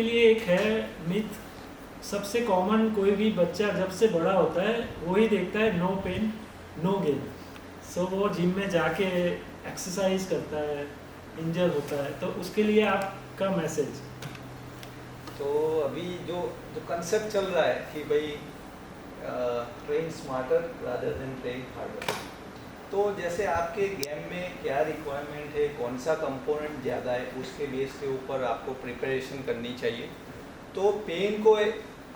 के लिए एक है मिथ, सबसे कॉमन, कोई भी बच्चा जब से बड़ा होता है वही देखता है नो पेन नो गेन। सो वो जिम में जाके एक्सरसाइज करता है, इंजर होता है, तो उसके लिए आपका मैसेज? तो अभी जो जो कंसेप्ट चल रहा है कि भाई train smarter rather than train harder, तो जैसे आपके गेम में क्या रिक्वायरमेंट है, कौन सा कंपोनेंट ज़्यादा है, उसके बेस के ऊपर आपको प्रिपरेशन करनी चाहिए। तो पेन को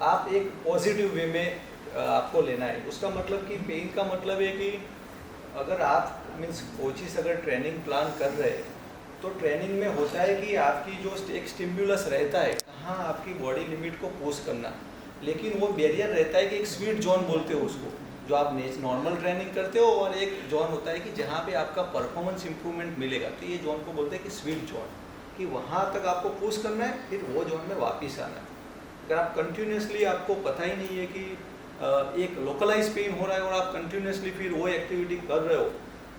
आप एक पॉजिटिव वे में आपको लेना है। उसका मतलब कि पेन का मतलब है कि अगर आप मीन्स कोचिस अगर ट्रेनिंग प्लान कर रहे हैं तो ट्रेनिंग में होता है कि आपकी जो एक स्टिम्युलस रहता है कहाँ आपकी बॉडी लिमिट को पुश करना, लेकिन वो बैरियर रहता है कि एक स्वीट जोन बोलते हो उसको, जो आप नॉर्मल ट्रेनिंग करते हो, और एक जोन होता है कि जहाँ पे आपका परफॉर्मेंस इंप्रूवमेंट मिलेगा, तो ये जोन को बोलते हैं कि स्वीट जोन, कि वहाँ तक आपको पुश करना है, फिर वो जोन में वापस आना है। अगर आप कंटिन्यूसली, आपको पता ही नहीं है कि एक लोकलाइज पेन हो रहा है और आप कंटिन्यूसली फिर वो एक्टिविटी कर रहे हो,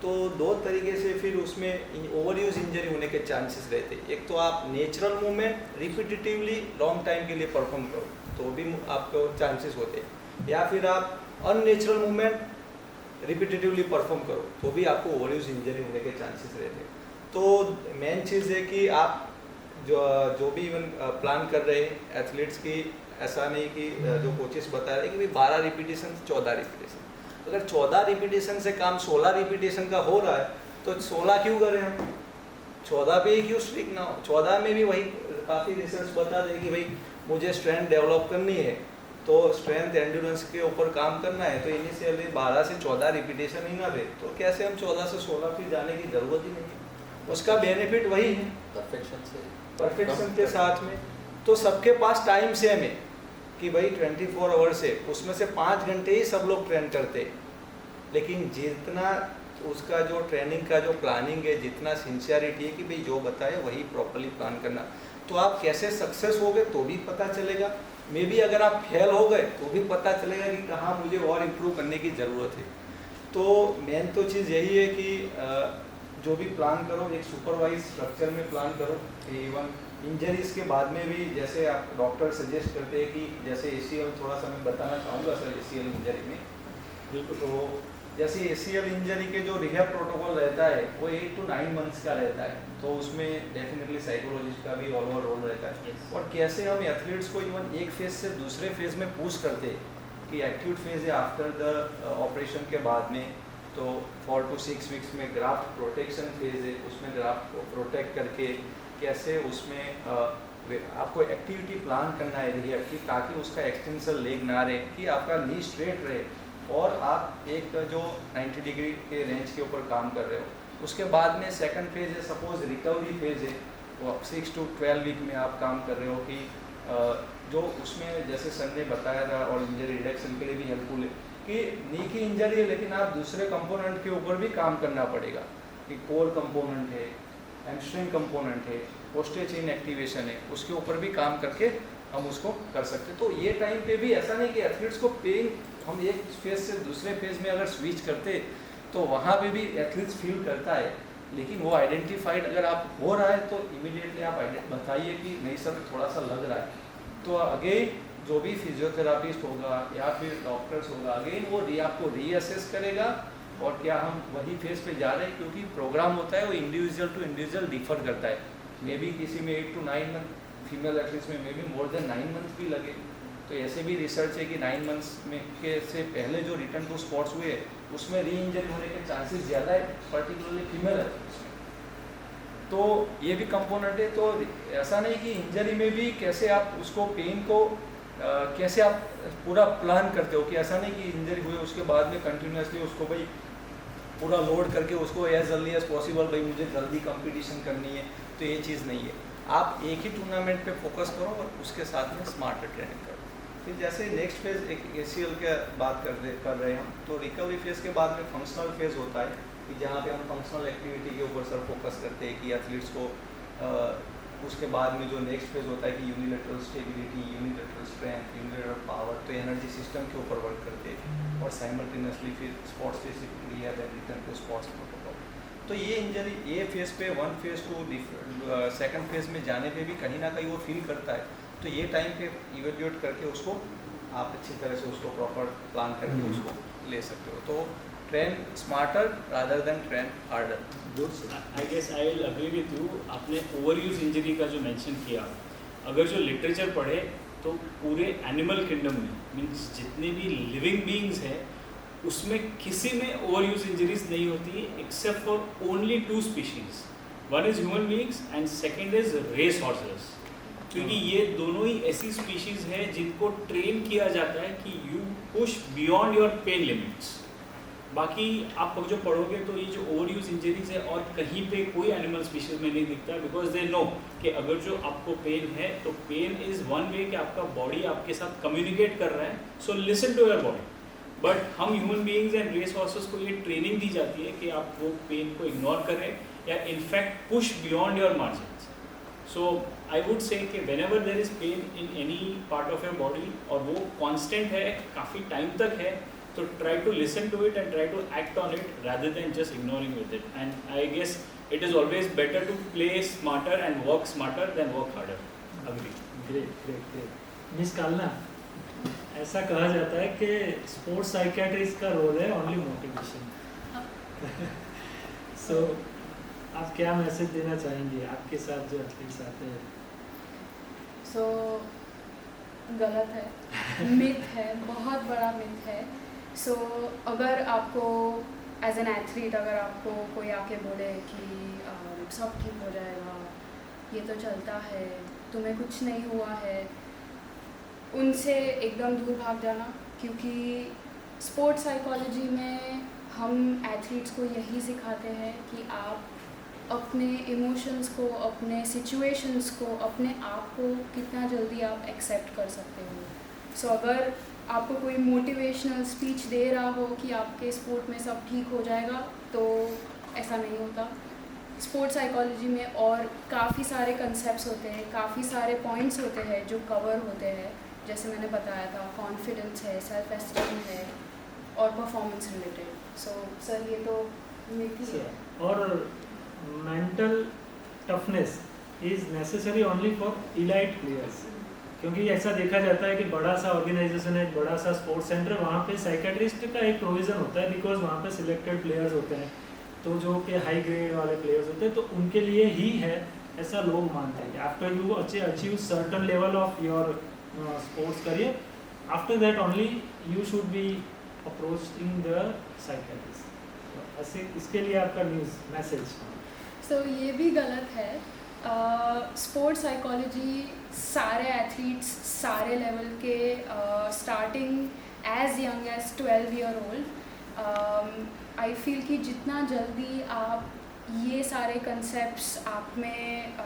तो दो तरीके से फिर उसमें ओवर यूज इंजरी होने के चांसेस रहते हैं। एक तो आप natural movement repetitively long time के लिए परफॉर्म करो तो भी आपको चांसेस होते हैं, या फिर आप अननेचुरल मूवमेंट रिपीटेटिवली परफॉर्म करो तो भी आपको ओवर यूज इंजरी होने के चांसेस रहते हैं। तो मेन चीज़ है कि आप जो भी इवन प्लान कर रहे हैं एथलीट्स की, ऐसा नहीं कि जो कोचेस बता रहे हैं कि भाई 12 रिपीटेशन 14 रिपीटेशन, अगर 14 रिपीटेशन से काम 16 रिपीटेशन का हो रहा है तो 16 क्यों करें हम, 14 पे ही क्यों स्ट्रिक ना हो। 14 में भी वही काफ़ी रिसर्च बता दे कि भाई मुझे स्ट्रेंथ डेवलप करनी है, तो स्ट्रेंथ एंड्योरेंस के ऊपर काम करना है, तो इनिशियली 12 से 14 रिपीटेशन ही ना दे, तो कैसे हम 14 से 16 फिर जाने की ज़रूरत ही नहीं है। उसका बेनिफिट वही है परफेक्शन के साथ में। तो सबके पास टाइम सेम है कि भाई 24 आवर्स है, उसमें से 5 घंटे ही सब लोग ट्रेन करते हैं, लेकिन जितना उसका जो ट्रेनिंग का जो प्लानिंग है, जितना सिंसियरिटी है कि भाई जो बताए वही प्रॉपर्ली प्लान करना, तो आप कैसे सक्सेस हो गए तो भी पता चलेगा, मे बी अगर आप फेल हो गए तो भी पता चलेगा कि कहाँ मुझे और इम्प्रूव करने की ज़रूरत है। तो मेन तो चीज़ यही है कि जो भी प्लान करो एक सुपरवाइज स्ट्रक्चर में प्लान करो। इवन इंजरीज के बाद में भी जैसे आप डॉक्टर सजेस्ट करते हैं कि जैसे ACL, थोड़ा सा मैं बताना चाहूँगा सर ACL इंजरी में, बिल्कुल, तो जैसे ACL इंजरी के जो रिहैब प्रोटोकॉल रहता है वो 8 to 9 मंथ्स का रहता है, तो उसमें डेफिनेटली साइकोलॉजिस्ट का भी ऑल ओवर रोल रहता है। और कैसे हम एथलीट्स को इवन एक फेज से दूसरे फेज में पुश करते हैं कि एक्यूट फेज है आफ्टर द ऑपरेशन के बाद में, तो 4 to 6 वीक्स में ग्राफ्ट प्रोटेक्शन फेज है, उसमें ग्राफ्ट को प्रोटेक्ट करके कैसे उसमें आपको एक्टिविटी प्लान करना है रिहैब की, ताकि उसका एक्सटेंशन लेग ना रहे, कि आपका नी स्ट्रेट रहे और आप एक जो 90 डिग्री के रेंज के ऊपर काम कर रहे हो। उसके बाद में सेकंड फेज है, सपोज रिकवरी फेज है, वो 6 to 12 वीक में आप काम कर रहे हो कि जो उसमें जैसे सर ने बताया था और इंजरी रिडक्शन के लिए भी हेल्पफुल है कि नी की इंजरी है लेकिन आप दूसरे कंपोनेंट के ऊपर भी काम करना पड़ेगा, कि कोर कंपोनेंट है, हैमस्ट्रिंग कंपोनेंट है, पोस्टे चेन एक्टिवेशन है, उसके ऊपर भी काम करके हम उसको कर सकते हैं। तो ये टाइम पे भी ऐसा नहीं कि एथलीट्स को पेन, हम एक फेज से दूसरे फेज में अगर स्विच करते तो वहाँ पे भी एथलीट्स फील करता है, लेकिन वो आइडेंटिफाइड अगर आप हो रहा है तो इमीडिएटली आप बताइए कि नहीं सर थोड़ा सा लग रहा है, तो अगेन जो भी फिजियोथेरापिस्ट होगा या फिर डॉक्टर्स होगा, अगेन वो आपको रीअसेस करेगा और क्या हम वही फेज पे जा रहे हैं, क्योंकि प्रोग्राम होता है वो इंडिविजुअल टू इंडिविजुअल डिफर करता है। मे बी किसी में 8 to 9 मंथ, फीमेल एथलीट्स में may be more than 9 month भी लगे। तो ऐसे भी रिसर्च है कि 9 मंथ्स में के से पहले जो रिटर्न टू स्पोर्ट्स हुए उसमें री इंजरी होने के चांसेस ज़्यादा है, पर्टिकुलरली फीमेल एथलीट्स में। तो ये भी कंपोनेंट है। तो ऐसा नहीं कि इंजरी में भी कैसे आप उसको पेन को कैसे आप पूरा प्लान करते हो, कि ऐसा नहीं कि इंजरी हुई उसके बाद में कंटिन्यूसली उसको भाई पूरा लोड करके उसको एज जल्दी एज पॉसिबल भाई मुझे जल्दी कंपटीशन करनी है, तो ये चीज़ नहीं है। आप एक ही टूर्नामेंट पे फोकस करो और उसके साथ में स्मार्ट ट्रेनिंग करो। फिर जैसे नेक्स्ट फेज एक ACL के बात कर रहे हैं हम, तो रिकवरी फेज के बाद में फंक्शनल फेज होता है कि जहाँ पे हम फंक्शनल एक्टिविटी के ऊपर सर फोकस करते हैं कि एथलीट्स को उसके बाद में जो नेक्स्ट फेज होता है कि unilateral stability, unilateral strength, unilateral power, तो एनर्जी सिस्टम के ऊपर वर्क करते हैं और साइमल्टेनियसली फिर sports specific rehab and return to sports protocol. तो ये इंजरी ए फेज पे 1 फेज टू सेकंड फेज में जाने पे भी कहीं ना कहीं वो फील करता है तो ये टाइम पे इवेल्यूएट करके उसको आप अच्छी तरह से उसको प्रॉपर प्लान करके उसको ले सकते हो। तो train smarter rather than train harder. I guess I will agree with you. आपने ओवर यूज इंजरी का जो मेंशन किया, अगर जो लिटरेचर पढ़े तो पूरे एनिमल किंगडम में मीन्स जितने भी लिविंग बीइंग्स हैं उसमें किसी में ओवर यूज इंजरीज नहीं होती except for only 2 species. One is human beings and second is race horses, क्योंकि ये दोनों ही ऐसी स्पीशीज है जिनको ट्रेन किया जाता है कि you push beyond your pain limits. बाकी आप जो पढ़ोगे तो ये जो ओवर यूज इंजरीज है और कहीं पे कोई एनिमल स्पीशीज में नहीं दिखता, बिकॉज दे नो कि अगर जो आपको पेन है तो पेन इज वन वे कि आपका बॉडी आपके साथ कम्युनिकेट कर रहा है, so listen to your body. But हम human beings and race horses को ये ट्रेनिंग दी जाती है कि आप वो पेन को इग्नोर करें या in fact push beyond your margins. So I would say कि whenever there is pain in any part of your body और वो कांस्टेंट है, काफ़ी टाइम तक है, तो try to listen to it and try to act on it rather than just ignoring with it. And I guess it is always better to play smarter and work smarter than work harder. Agree. Great. Miss Kalna, ऐसा कहा जाता है कि sports psychiatrist का role है only motivation. So आप क्या message देना चाहेंगे आपके साथ जो एथलीट्स आते हैं? सो गलत है, मिथ है, बहुत बड़ा मिथ है। सो अगर आपको एज एन एथलीट अगर आपको कोई आके बोले कि सब ठीक हो जाएगा, ये तो चलता है, तुम्हें कुछ नहीं हुआ है, उनसे एकदम दूर भाग जाना। क्योंकि स्पोर्ट्स साइकोलॉजी में हम एथलीट्स को यही सिखाते हैं कि आप अपने इमोशंस को, अपने सिचुएशंस को, अपने आप को कितना जल्दी आप एक्सेप्ट कर सकते हो। सो अगर आपको कोई मोटिवेशनल स्पीच दे रहा हो कि आपके स्पोर्ट में सब ठीक हो जाएगा, तो ऐसा नहीं होता। स्पोर्ट्स साइकोलॉजी में और काफ़ी सारे कंसेप्ट्स होते हैं, काफ़ी सारे पॉइंट्स होते हैं जो कवर होते हैं, जैसे मैंने बताया था, कॉन्फिडेंस है, सेल्फ एस्टीम है और परफॉर्मेंस रिलेटेड। सो सर ये तो मिथ ही है। और mental toughness is necessary only for elite players, क्योंकि ऐसा देखा जाता है कि बड़ा सा ऑर्गेनाइजेशन है, बड़ा सा स्पोर्ट्स सेंटर, वहाँ पे साइकेट्रिस्ट का एक प्रोविज़न होता है, बिकॉज वहाँ पे सिलेक्टेड प्लेयर्स होते हैं, तो जो कि हाई ग्रेड वाले प्लेयर्स होते हैं, तो उनके लिए ही है, ऐसा लोग मानते हैं। After you achieve certain level of your sports career, after that only you should be approaching the psychiatrist. ऐसे इसके लिए आपका न्यूज़ मैसेज? सो ये भी गलत है। स्पोर्ट्स साइकोलॉजी सारे एथलीट्स सारे लेवल के, starting age young age 12 year old, I feel कि जितना जल्दी आप ये सारे कंसेप्ट्स आप में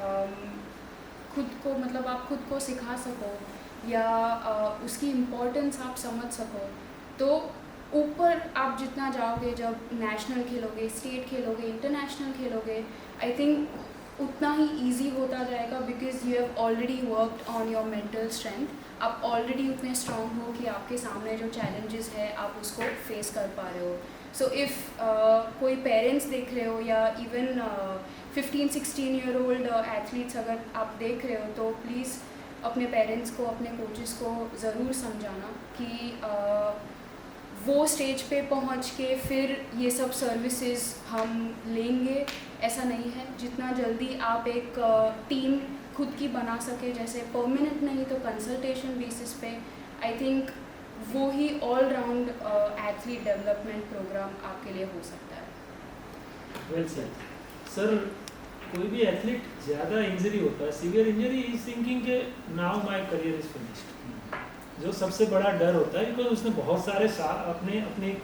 खुद को मतलब आप खुद को सिखा सको या उसकी इम्पोर्टेंस आप समझ सको, तो ऊपर आप जितना जाओगे, जब नेशनल खेलोगे, स्टेट खेलोगे, इंटरनेशनल खेलोगे, आई थिंक उतना ही इजी होता जाएगा, because you have already worked on your mental strength. आप ऑलरेडी उतने स्ट्रॉन्ग हो कि आपके सामने जो चैलेंजेस है आप उसको फेस कर पा रहे हो। सो इफ़ कोई पेरेंट्स देख रहे हो या इवन 15-16 ईयर ओल्ड एथलीट्स अगर आप देख रहे हो, तो प्लीज़ अपने पेरेंट्स को, अपने कोचेस को ज़रूर समझाना कि वो स्टेज पे पहुंच के फिर ये सब सर्विसेज हम लेंगे, ऐसा नहीं है। जितना जल्दी आप एक टीम खुद की बना सके, जैसे परमानेंट नहीं तो कंसल्टेशन बेसिस पे, आई थिंक वो ही all round athlete development programme आपके लिए हो सकता है। Well said sir. कोई भी एथलीट ज़्यादा इंजरी होता है, सीवियर इंजरी, इज थिंकिंग के now my career is finished, जो सबसे बड़ा डर होता है, बिकॉज उसने बहुत सारे साल अपने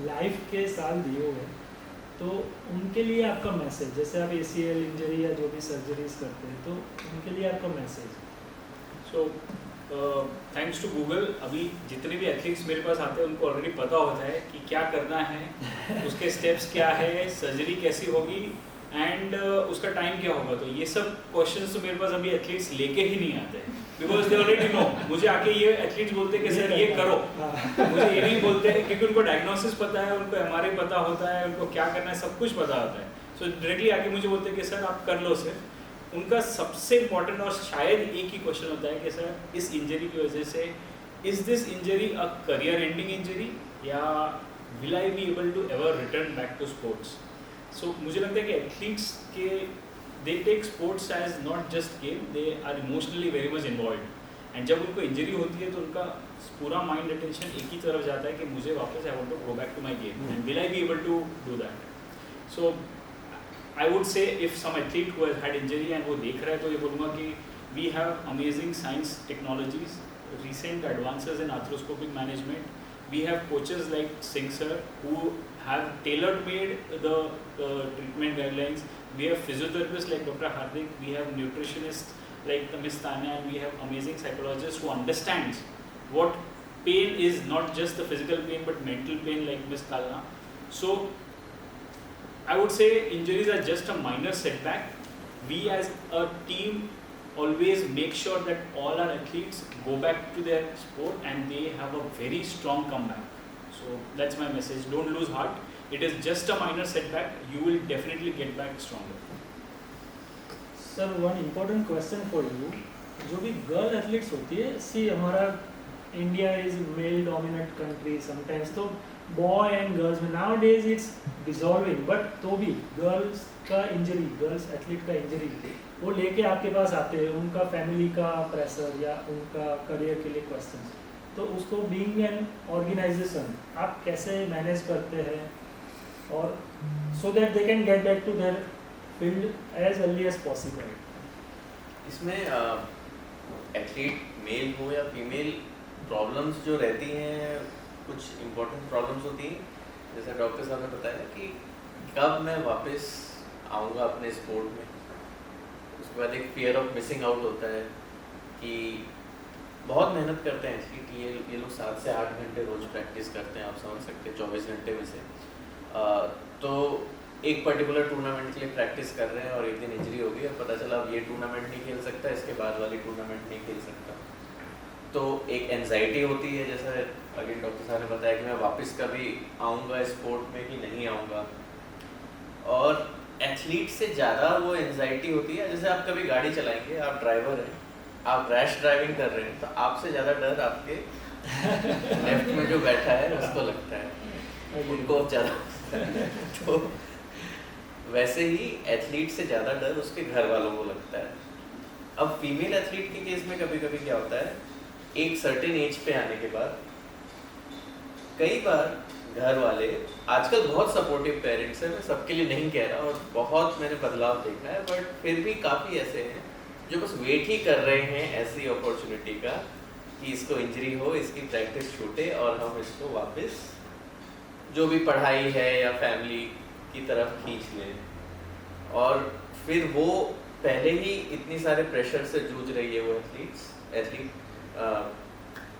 लाइफ के साल दिए हुए हैं। तो उनके लिए आपका मैसेज, जैसे आप ACL इंजरी या जो भी सर्जरीज करते हैं, तो उनके लिए आपका message? So thanks to Google, अभी जितने भी एथलीट्स मेरे पास आते हैं उनको ऑलरेडी पता होता है कि क्या करना है, उसके स्टेप्स क्या है, सर्जरी कैसी होगी एंड उसका टाइम क्या होगा। तो ये सब क्वेश्चंस तो मेरे पास अभी एथलीट्स लेके ही नहीं आते, बिकॉज दे ऑलरेडी नो। मुझे आके ये एथलीट्स बोलते हैं कि सर ये करो, मुझे ये नहीं बोलते हैं, क्योंकि उनको डायग्नोसिस पता है, उनको MRI पता होता है, उनको क्या करना है सब कुछ पता होता है। सो डायरेक्टली आके मुझे बोलते हैं कि सर आप कर लो सर। उनका सबसे इम्पोर्टेंट और शायद एक ही क्वेश्चन होता है कि सर इस इंजरी की वजह से is this injury a career ending injury या will I be able to ever return back to sports. So मुझे लगता है कि एथलीट्स के they take sports as not just game, they are emotionally very much involve. And जब उनको injury होती है तो उनका पूरा माइंड अटेंशन एक ही तरफ जाता है कि मुझे वापस I want to go back to my game and will I be able to do that. So I would say if some athlete who has had injury and वो देख रहा है तो ये बोलूँगा कि we have amazing science technologies, recent advances in arthroscopic management. We have coaches like Singh sir who have tailored made the treatment guidelines. We have physiotherapists like Dr. Hardik, we have nutritionists like the Miss Tanya, and we have amazing psychologists who understands what pain is, not just the physical pain but mental pain like Miss Kalna. So I would say injuries are just a minor setback. We as a team always make sure that all our athletes go back to their sport and they have a very strong comeback. So that's my message. Don't lose heart. It is just a minor setback. You will definitely get back stronger. Sir, one important question for you. जो भी girl athletes होती है, सी हमारा India is male dominant country sometimes, तो boy and girls में now days it's dissolving, but तो भी girls का इंजरी, गर्ल्स एथलीट का इंजरी वो लेके आपके पास आते हैं, उनका फैमिली का प्रेशर या उनका करियर के लिए क्वेश्चन, तो उसको बीइंग एन ऑर्गेनाइजेशन आप कैसे मैनेज करते हैं और so that they can get back to their field as early as possible. इसमें एथलीट मेल हो या फीमेल, प्रॉब्लम्स जो रहती हैं कुछ इम्पोर्टेंट प्रॉब्लम्स होती हैं. जैसा डॉक्टर साहब ने बताया कि कब मैं वापस आऊँगा अपने स्पोर्ट में. उसके बाद एक फियर ऑफ मिसिंग आउट होता है कि बहुत मेहनत करते हैं एथलीट, ये लोग 7 से 8 घंटे रोज़ प्रैक्टिस करते हैं, आप समझ सकते हैं 24 घंटे में से. तो एक पर्टिकुलर टूर्नामेंट के लिए प्रैक्टिस कर रहे हैं और एक दिन इंजरी हो गई और पता चला अब ये टूर्नामेंट नहीं खेल सकता, इसके बाद वाली टूर्नामेंट नहीं खेल सकता. तो एक एंजाइटी होती है, जैसा अगेन डॉक्टर साहब ने बताया कि मैं वापस कभी आऊँगा स्पोर्ट में कि नहीं आऊँगा. और एथलीट से ज़्यादा वो एंजाइटी होती है, जैसे आप कभी गाड़ी चलाएंगे, आप ड्राइवर हैं, आप रैश ड्राइविंग कर रहे हैं, तो आपसे ज़्यादा डर आपके लेफ्ट में जो बैठा है उसको लगता है, उनको ज़्यादा. तो वैसे ही एथलीट से ज़्यादा डर उसके घर वालों को लगता है. अब फीमेल एथलीट के केस में कभी कभी क्या होता है, एक सर्टेन एज पे आने के बाद कई बार घर वाले, आजकल बहुत सपोर्टिव पेरेंट्स हैं, मैं सबके लिए नहीं कह रहा और बहुत मैंने बदलाव देखा है, बट फिर भी काफ़ी ऐसे हैं जो बस वेट ही कर रहे हैं ऐसी अपॉर्चुनिटी का कि इसको इंजरी हो, इसकी प्रैक्टिस छूटे और हम इसको वापस जो भी पढ़ाई है या फैमिली की तरफ खींच लें. और फिर वो पहले ही इतनी सारे प्रेशर से जूझ रही है वो एथलीट,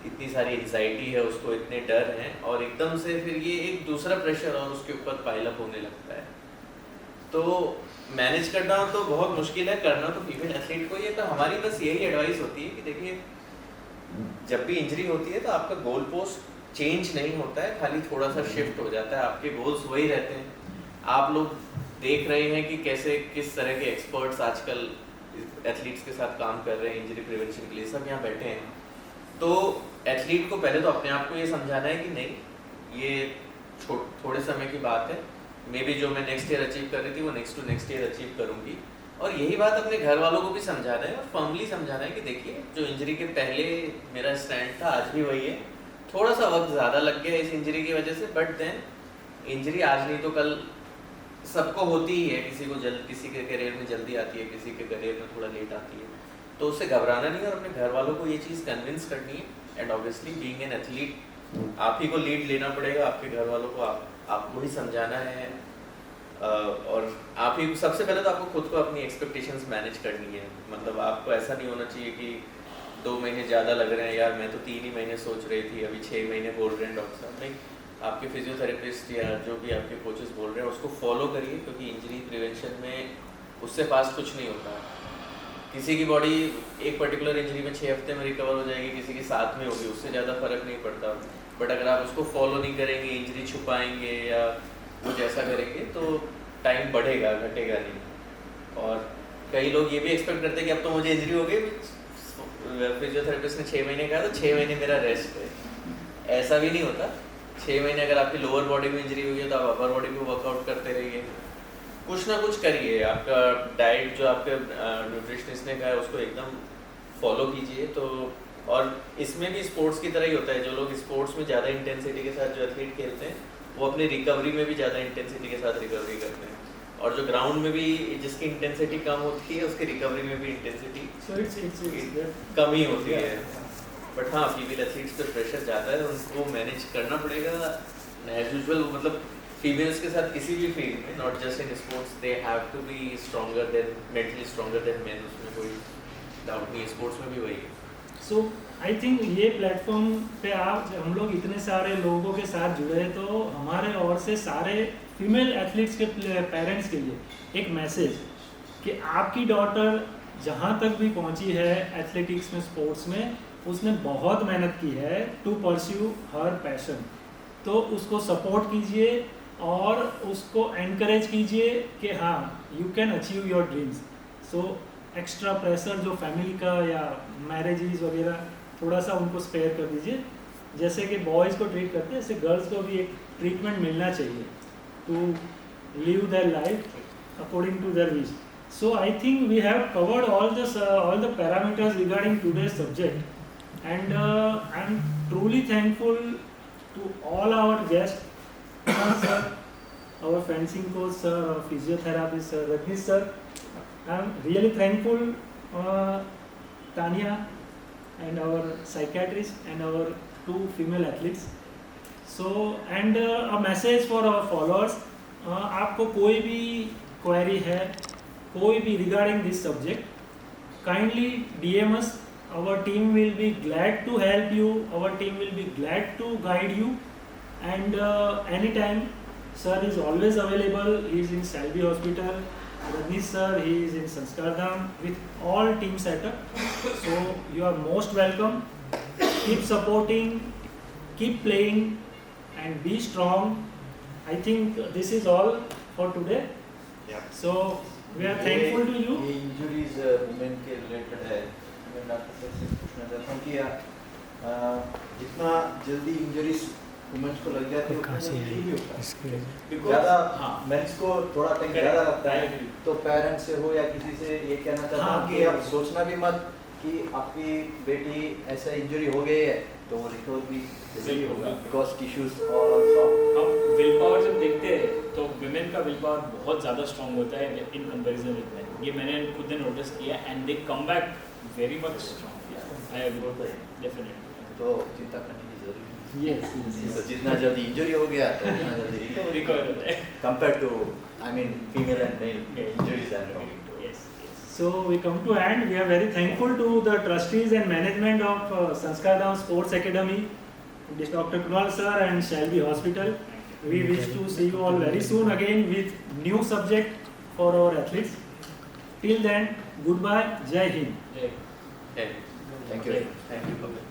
इतनी सारी एंजाइटी है उसको, इतने डर हैं, और एकदम से फिर ये एक दूसरा प्रेशर और उसके ऊपर पाइल अप होने लगता है. तो मैनेज करना तो बहुत मुश्किल है, करना तो फीमेल एथलीट को ही है. तो हमारी बस यही एडवाइस होती है कि देखिए, जब भी इंजरी होती है तो आपका गोल पोस्ट चेंज नहीं होता है, खाली थोड़ा सा शिफ्ट हो जाता है, आपके गोल्स वही रहते हैं. आप लोग देख रहे हैं कि कैसे किस तरह के एक्सपर्ट्स आजकल एथलीट्स के साथ काम कर रहे हैं इंजरी प्रिवेंशन के लिए, सब यहाँ बैठे हैं. तो एथलीट को पहले तो अपने आप को ये समझाना है कि नहीं, ये थोड़े समय की बात है, मे बी जो मैं नेक्स्ट ईयर अचीव कर रही थी वो नेक्स्ट ईयर अचीव करूँगी. और यही बात अपने घर वालों को भी समझाना है और फर्मली समझाना है कि देखिए, जो इंजरी के पहले मेरा स्टैंड था आज भी वही है, थोड़ा सा वक्त ज़्यादा लग गया इस इंजरी की वजह से, बट देन इंजरी आज नहीं तो कल सबको होती ही है. किसी के करियर में जल्दी आती है, किसी के करियर में थोड़ा लेट आती है. तो उससे घबराना नहीं और अपने घर वालों को ये चीज़ कन्विंस करनी है. And obviously being an athlete आप ही को लीड लेना पड़ेगा, आपके घर वालों को आपको ही समझाना है. और आप ही सबसे पहले तो आपको खुद को अपनी एक्सपेक्टेशंस मैनेज करनी है. मतलब आपको ऐसा नहीं होना चाहिए कि 2 महीने ज़्यादा लग रहे हैं, यार मैं तो 3 ही महीने सोच रही थी, अभी 6 महीने बोल रहे हैं डॉक्टर साहब. नहीं, आपके फिजियोथेरेपिस्ट या जो भी आपके कोचेस बोल रहे हैं उसको फॉलो करिए, क्योंकि इंजरी प्रिवेंशन में उससे फास्ट कुछ नहीं होता. किसी की बॉडी एक पर्टिकुलर इंजरी में 6 हफ्ते में रिकवर हो जाएगी, किसी की 7 में होगी, उससे ज़्यादा फर्क नहीं पड़ता. बट अगर आप उसको फॉलो नहीं करेंगे, इंजरी छुपाएंगे या कुछ ऐसा करेंगे तो टाइम बढ़ेगा, घटेगा नहीं. और कई लोग ये भी एक्सपेक्ट करते हैं कि अब तो मुझे इंजरी हो गई, फिजियोथेरेपिस्ट ने 6 महीने कहा तो 6 महीने मेरा रेस्ट है। ऐसा भी नहीं होता। 6 महीने अगर आपकी लोअर बॉडी में इंजरी हुई है तो आप अपर बॉडी में वर्कआउट करते रहिए, कुछ ना कुछ करिए। आपका डाइट जो आपके न्यूट्रिशनिस्ट ने कहा है उसको एकदम फॉलो कीजिए। तो और इसमें भी स्पोर्ट्स की तरह ही होता है, जो लोग स्पोर्ट्स में ज़्यादा इंटेंसिटी के साथ जो एथलीट खेलते हैं वो अपनी रिकवरी में भी ज़्यादा इंटेंसिटी के साथ रिकवरी करते हैं, और जो ग्राउंड में भी जिसकी इंटेंसिटी कम होती है उसकी रिकवरी में भी इंटेंसिटी कम ही होती है। बट हाँ, फीमेल एथलीट्स पे प्रेशर जाता है, उनको मैनेज करना पड़ेगा एज यूजुअल। मतलब फीमेल्स के साथ किसी भी फील्ड में, not just in sports, they have to be stronger than, mentally stronger than men, उसमें कोई डाउट नहीं है। स्पोर्ट्स में भी वही है। सो आई थिंक ये प्लेटफॉर्म पे आप हम लोग इतने सारे लोगों के साथ जुड़े हैं, तो हमारे ओर से सारे फीमेल एथलीट्स के पेरेंट्स के लिए एक मैसेज कि आपकी डॉटर जहाँ तक भी पहुँची है एथलेटिक्स में, स्पोर्ट्स में, उसने बहुत मेहनत की है टू परस्यू हर पैशन। तो उसको सपोर्ट कीजिए और उसको एनकरेज कीजिए कि हाँ, you can achieve your dreams. So extra pressure जो फैमिली का या मैरिजेस वगैरह, थोड़ा सा उनको स्पेयर कर दीजिए। जैसे कि बॉयज़ को ट्रीट करते हैं, ऐसे गर्ल्स को भी एक ट्रीटमेंट मिलना चाहिए to live their life according to their wish. So I think we have covered all the parameters regarding today's subject, and I'm truly thankful to all our guests, sir, our fencing coach sir, our physiotherapist sir, Rajnish sir. I'm really thankful, Tanya, and our psychiatrist and our 2 female athletes. So and a message for our followers, आपको कोई भी query है, कोई भी regarding this subject, kindly DM us. Our team will be glad to help you. Our team will be glad to guide you. And anytime, sir is always available. He is in Selby Hospital. Rajnish sir, he is in Sanskardham with all team setup. So you are most welcome. Keep supporting, keep playing, and be strong. I think this is all for today. Yeah. So we are thankful to you. ये injuries women के related है। मैं doctor sir से पूछना चाहता हूँ कि जितना जल्दी इंजरीज वुमेन्स को लग जाती है उतना जल्दी भी होता है। ज़्यादा मेंस को थोड़ा टाइम ज़्यादा लगता है। तो पेरेंट्स से हो या किसी से ये कहना चाहता हूँ कि आप सोचना भी मत कि आपकी बेटी ऐसा इंजरी हो गई है तो वो रिकवर भी जल्दी होगा, बिकॉज टिश्यूज और ऑल्सो। हम विल पावर जब देखते हैं तो विमेन का विल पावर बहुत ज़्यादा स्ट्रॉन्ग होता है इन कंपैरिजन विद मेन। ये मैंने खुद ने नोटिस किया, and they come back very much strong. I agree definitely. तो चिंता करने की जरूरत नहीं। Yes. तो जितना जल्दी इंजरी हो गया तो उतना जल्दी रिकवर होता है compare to I mean female and male injuries and So we come to end. We are very thankful to the trustees and management of Sanskardham Sports Academy, this Dr. Kunal sir and Selby Hospital. We wish to see you all very soon again with new subject for our athletes. Till then, goodbye. Jai Hind. है। Thank you. Thank you.